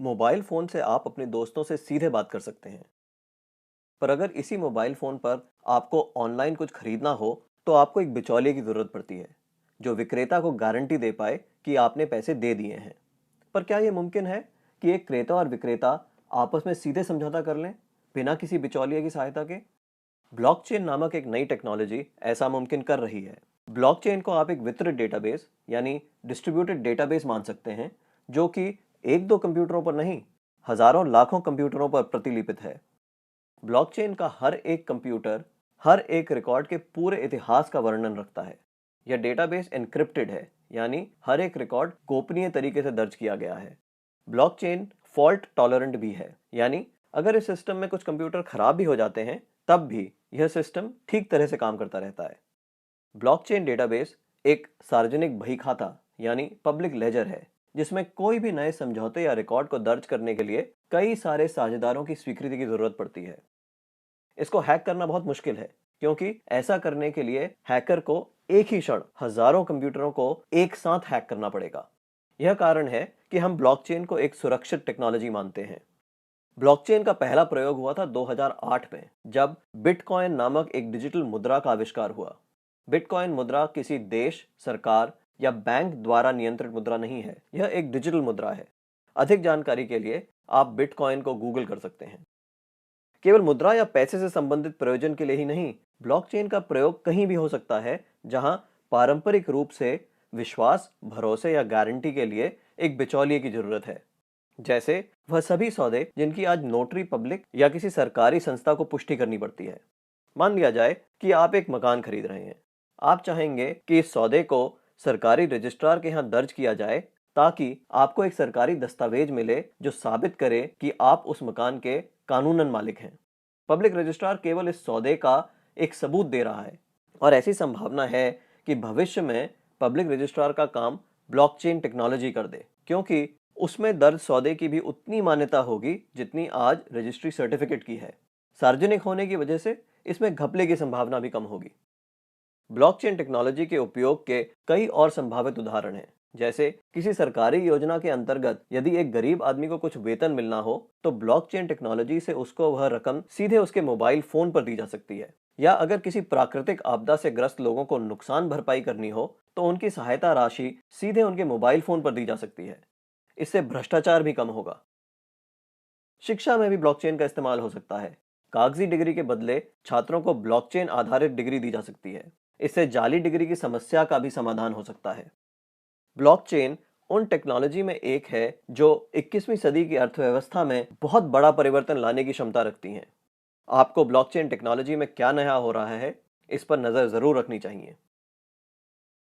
Mobile phone से आप अपने दोस्तों से सीधे बात कर सकते हैं। पर अगर इसी मोबाइल फ़ोन पर आपको ऑनलाइन कुछ खरीदना हो, तो आपको एक बिचौलिए की ज़रूरत पड़ती है, जो विक्रेता को गारंटी दे पाए कि आपने पैसे दे दिए हैं। पर क्या ये मुमकिन है कि एक क्रेता और विक्रेता आपस में सीधे समझौता कर लें, बिना किसी बिचौलिए की सहायता के? ब्लॉकचेन नामक एक नई टेक्नोलॉजी ऐसा मुमकिन कर रही है। ब्लॉकचेन को आप एक वितरित डेटाबेस यानी डिस्ट्रीब्यूटेड डेटाबेस मान सकते हैं, जो कि एक दो कंप्यूटरों पर नहीं, हजारों लाखों कंप्यूटरों पर प्रतिलिपित है। ब्लॉकचेन का हर एक कंप्यूटर हर एक रिकॉर्ड के पूरे इतिहास का वर्णन रखता है। यह डेटाबेस एन्क्रिप्टेड है, यानी हर एक रिकॉर्ड गोपनीय तरीके से दर्ज किया गया है। ब्लॉकचेन फॉल्ट टॉलरेंट भी है, यानी अगर इस सिस्टम में कुछ कंप्यूटर खराब भी हो जाते हैं, तब भी यह सिस्टम ठीक तरह से काम करता रहता है। ब्लॉकचेन डेटाबेस एक सार्वजनिक बही खाता यानी पब्लिक लेजर है, जिसमें कोई भी नए समझौते या रिकॉर्ड को दर्ज करने के लिए कई सारे साझेदारों की स्वीकृति की जरूरत पड़ती है। इसको हैक करना बहुत मुश्किल है, क्योंकि ऐसा करने के लिए हैकर को एक ही क्षण हजारों कंप्यूटरों को एक साथ हैक करना पड़ेगा। यह कारण है कि हम ब्लॉकचेन को एक सुरक्षित टेक्नोलॉजी मानते हैं। ब्लॉकचेन का पहला प्रयोग हुआ था 2008 में, जब बिटकॉइन नामक एक डिजिटल मुद्रा का आविष्कार हुआ। बिटकॉइन मुद्रा किसी देश, सरकार या बैंक द्वारा नियंत्रित मुद्रा नहीं है, यह एक डिजिटल मुद्रा है। अधिक जानकारी के लिए आप बिटकॉइन को गूगल कर सकते हैं। केवल मुद्रा या पैसे से संबंधित प्रयोजन के लिए ही नहीं, ब्लॉकचेन का प्रयोग कहीं भी हो सकता है जहां पारंपरिक रूप से विश्वास, भरोसे या गारंटी के लिए एक बिचौलिए की जरूरत है। जैसे वह सभी सौदे जिनकी आज नोटरी पब्लिक या किसी सरकारी संस्था को पुष्टि करनी पड़ती है। मान लिया जाए कि आप एक मकान खरीद रहे हैं। आप चाहेंगे कि इस सौदे को सरकारी रजिस्ट्रार के यहाँ दर्ज किया जाए, ताकि आपको एक सरकारी दस्तावेज मिले जो साबित करे कि आप उस मकान के कानूनन मालिक हैं। पब्लिक रजिस्ट्रार केवल इस सौदे का एक सबूत दे रहा है, और ऐसी संभावना है कि भविष्य में पब्लिक रजिस्ट्रार का काम ब्लॉकचेन टेक्नोलॉजी कर दे, क्योंकि उसमें दर्ज सौदे की भी उतनी मान्यता होगी जितनी आज रजिस्ट्री सर्टिफिकेट की है। सार्वजनिक होने की वजह से इसमें घपले की संभावना भी कम होगी। ब्लॉकचेन टेक्नोलॉजी के उपयोग के कई और संभावित उदाहरण हैं। जैसे किसी सरकारी योजना के अंतर्गत यदि एक गरीब आदमी को कुछ वेतन मिलना हो, तो ब्लॉकचेन टेक्नोलॉजी से उसको वह रकम सीधे उसके मोबाइल फोन पर दी जा सकती है। या अगर किसी प्राकृतिक आपदा से ग्रस्त लोगों को नुकसान भरपाई करनी हो, तो उनकी सहायता राशि सीधे उनके मोबाइल फोन पर दी जा सकती है। इससे भ्रष्टाचार भी कम होगा। शिक्षा में भी ब्लॉकचेन का इस्तेमाल हो सकता है। कागजी डिग्री के बदले छात्रों को ब्लॉकचेन आधारित डिग्री दी जा सकती है। इससे जाली डिग्री की समस्या का भी समाधान हो सकता है। ब्लॉकचेन उन टेक्नोलॉजी में एक है जो 21वीं सदी की अर्थव्यवस्था में बहुत बड़ा परिवर्तन लाने की क्षमता रखती हैं। आपको ब्लॉकचेन टेक्नोलॉजी में क्या नया हो रहा है, इस पर नजर जरूर रखनी चाहिए।